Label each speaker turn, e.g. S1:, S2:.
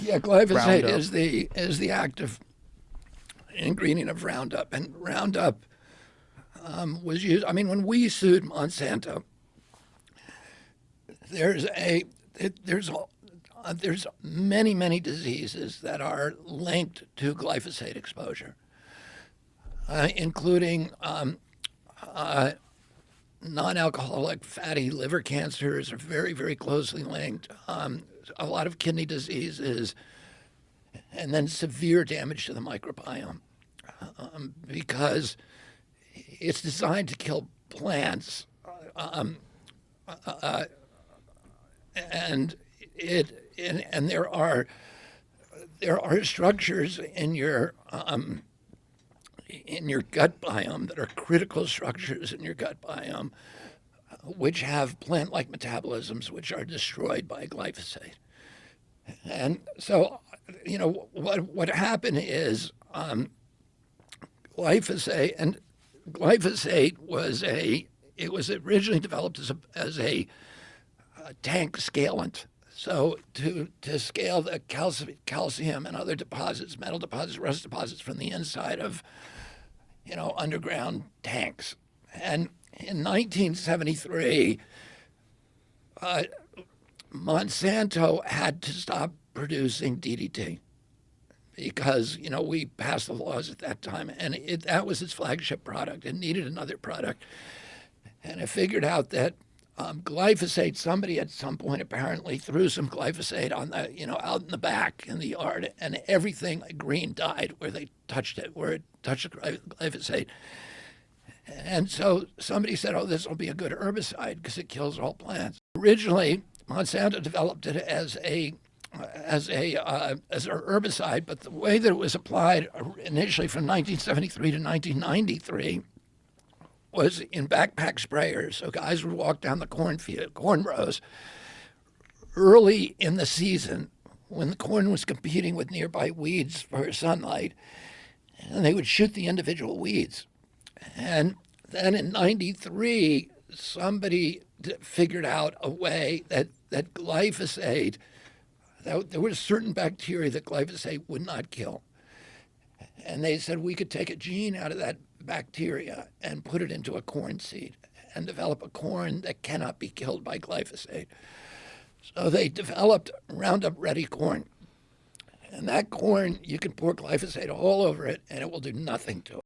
S1: Yeah, glyphosate
S2: Roundup.
S1: is the active ingredient of Roundup, and Roundup was used. I mean, when we sued Monsanto, there's a there's many diseases that are linked to glyphosate exposure, including non-alcoholic fatty liver cancers are very closely linked. A lot of kidney diseases, and then severe damage to the microbiome because it's designed to kill plants, and and there are structures in your gut biome that are critical structures in your gut biome, which have plant-like metabolisms which are destroyed by glyphosate. And so, what happened is glyphosate and glyphosate was originally developed as a tank scalant. So to scale the calcium and other deposits, metal deposits, rust deposits from the inside of underground tanks. And in 1973, Monsanto had to stop producing DDT because we passed the laws at that time, and that was its flagship product. It needed another product, and it figured out that glyphosate. Somebody at some point apparently threw some glyphosate on the out in the back in the yard, and everything green died where they touched it, where it touched the glyphosate. And so somebody said, "Oh, this will be a good herbicide because it kills all plants." Originally, Monsanto developed it as a herbicide, but the way that it was applied initially from 1973 to 1993 was in backpack sprayers. So guys would walk down the corn rows early in the season when the corn was competing with nearby weeds for sunlight, and they would shoot the individual weeds. And then in 93, somebody figured out a way that glyphosate, that there was certain bacteria that glyphosate would not kill. And they said we could take a gene out of that bacteria and put it into a corn seed and develop a corn that cannot be killed by glyphosate. So they developed Roundup Ready corn. And that corn, you can pour glyphosate all over it and it will do nothing to it.